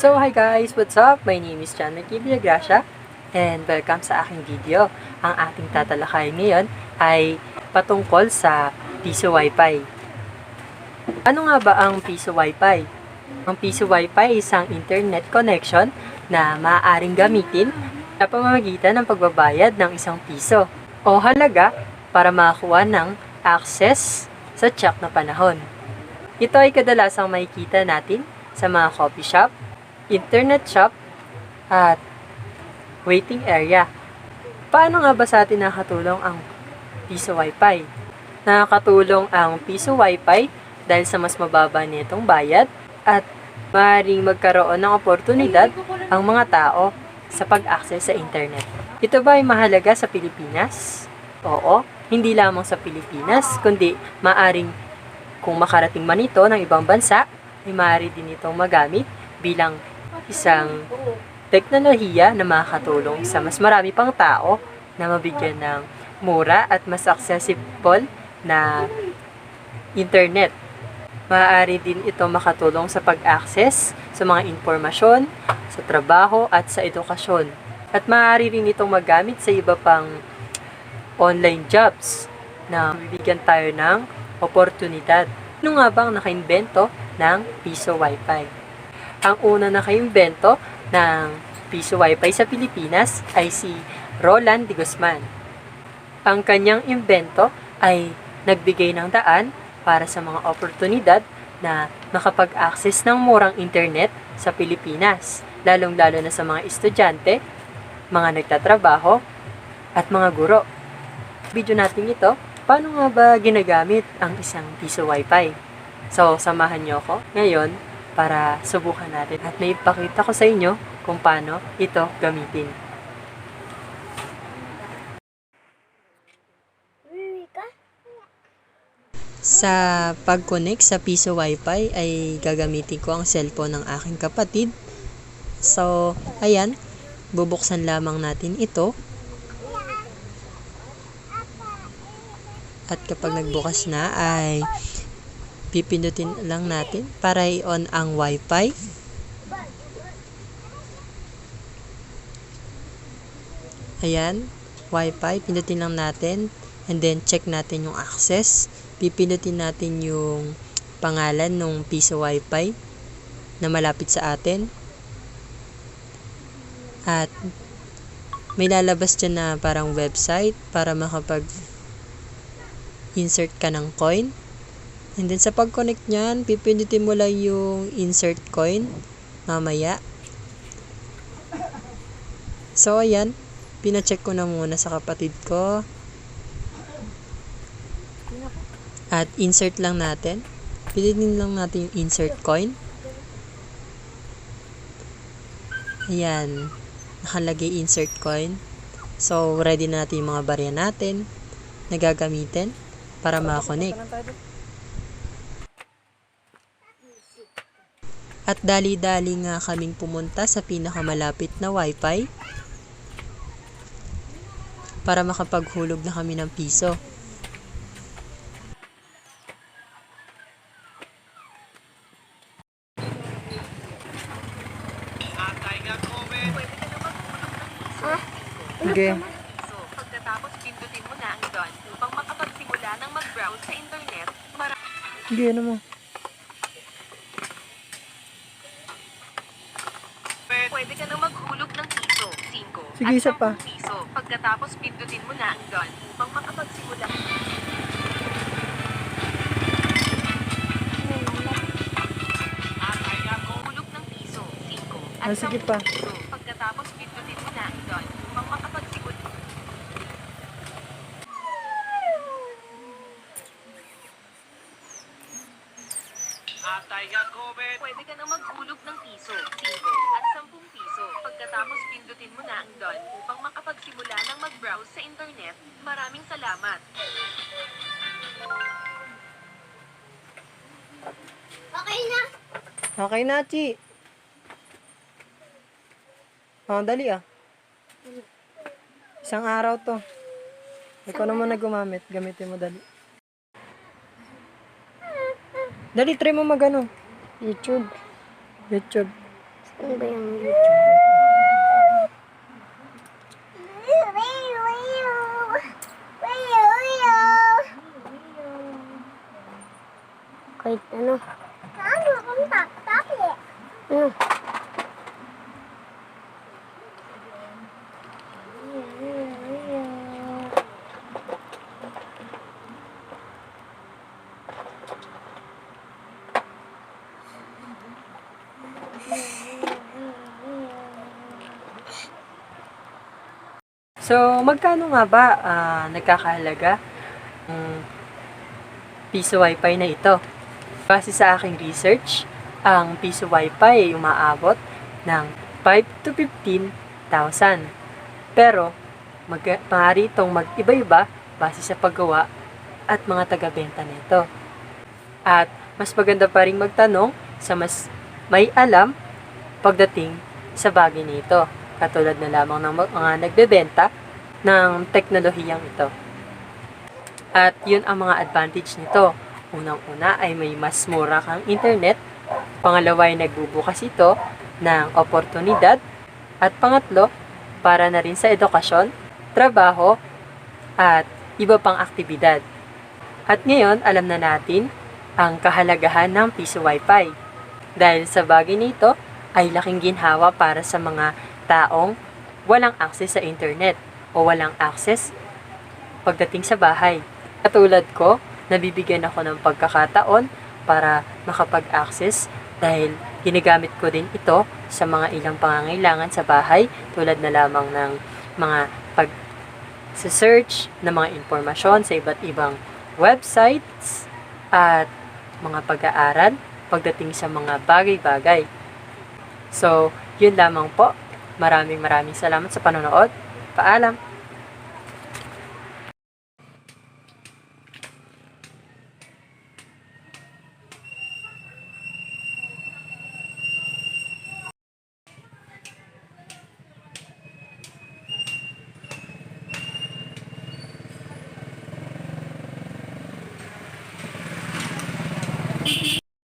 So, hi guys! What's up? My name is John Villagracia and welcome sa aking video. Ang ating tatalakay ngayon ay patungkol sa piso Wi-Fi. Ano nga ba ang piso Wi-Fi? Ang piso Wi-Fi ay isang internet connection na maaaring gamitin sa pamamagitan ng pagbabayad ng isang piso o halaga para makakuha ng access sa tiyak na panahon. Ito ay kadalasang makikita natin sa mga coffee shop, internet shop, at waiting area. Paano nga ba sa atin nakatulong ang piso Wi-Fi? Nakakatulong ang piso Wi-Fi dahil sa mas mababa nitong bayad at maaaring magkaroon ng oportunidad ang mga tao sa pag-access sa internet. Ito ba ay mahalaga sa Pilipinas? Oo, hindi lamang sa Pilipinas, kundi maaaring kung makarating man ito ng ibang bansa, ay maaari din itong magamit bilang isang teknolohiya na makakatulong sa mas marami pang tao na mabigyan ng mura at mas accessible na internet. Maaari din ito makatulong sa pag-access sa mga impormasyon, sa trabaho at sa edukasyon. At maaari rin itong magamit sa iba pang online jobs na bibigyan tayo ng oportunidad. Ano nga bang nakaimbento ng piso Wi-Fi? Ang una nakaimbento ng piso Wi-Fi sa Pilipinas ay si Roland de Guzman. Ang kanyang imbento ay nagbigay ng daan para sa mga oportunidad na makapag-access ng murang internet sa Pilipinas, lalong-lalo na sa mga estudyante, mga nagtatrabaho, at mga guro. Video natin ito, paano nga ba ginagamit ang isang piso Wi-Fi? So, samahan niyo ako ngayon para subukan natin at may ipakita ko sa inyo kung paano ito gamitin. Sa pag-connect sa piso Wi-Fi ay gagamitin ko ang cellphone ng aking kapatid. So, ayan, bubuksan lamang natin ito. At kapag nagbukas na ay pipindutin lang natin para i-on ang Wi-Fi. Ayan, Wi-Fi, pindutin lang natin and then check natin yung access. Pipindutin natin yung pangalan ng piso Wi-Fi na malapit sa atin. At may lalabas dyan na parang website para makapag-insert ka ng coin. And then sa pag-connect nyan, pipindutin mo lang yung insert coin mamaya. So ayan, pina-check ko na muna sa kapatid ko. At insert lang natin. Pindutin lang natin yung insert coin. Ayan, nakalagay insert coin. So ready na natin yung mga barya natin na gagamitin para makakonect. At dali-dali nga kaming pumunta sa pinakamalapit na Wi-Fi para makapaghulog na kami ng piso. Okay. Pagkatapos pindutin mo na ang done upang makapagsimula ng mag-browse sa internet. Hindi, ano mo? Pwede ka na maghulog ng piso, 5, Sige, isa pa. piso. Pagkatapos pindutin mo na ang done upang makapagsimula. Hulog ng piso, 5, Sige pa. piso. Pagkatapos pindutin mo na ang done upang makapagsimula. Pwede ka na maghulog ng piso, 5 at 10 piso. Pagkatapos pindutin mo na ang done upang makapagsimula ng mag-browse sa internet. Maraming salamat. Okay na. Okay na, Chi. Dali ah. Isang araw to. Ikaw naman na gumamit. Gamitin mo dali. Dali, try mo magano. YouTube. Ano ba yung YouTube? Kahit ano. Ano? So, magkano nga ba nagkakahalaga ang piso wifi na ito? Base sa aking research, ang piso wifi ay umaabot ng 5 to 15,000. Pero, maaari itong mag-iba-iba base sa paggawa at mga taga-benta nito. At mas maganda pa rin magtanong sa mas may alam pagdating sa bagay nito. Katulad na lamang ng mga nagbebenta ng teknolohiyang ito. At yun ang mga advantage nito. Unang-una ay may mas mura kang internet. Pangalawa ay nagbubukas ito ng oportunidad. At pangatlo, para na rin sa edukasyon, trabaho, at iba pang aktibidad. At ngayon, alam na natin ang kahalagahan ng piso wifi. Dahil sa bagay nito ay laking ginhawa para sa mga taong walang access sa internet o walang access pagdating sa bahay. Katulad ko, nabibigyan ako ng pagkakataon para makapag-access dahil ginagamit ko din ito sa mga ilang pangangailangan sa bahay tulad na lamang ng mga pag-search ng mga impormasyon sa iba't ibang websites at mga pag-aaral pagdating sa mga bagay-bagay. So, yun lamang po. Maraming salamat sa panonood. Paalam!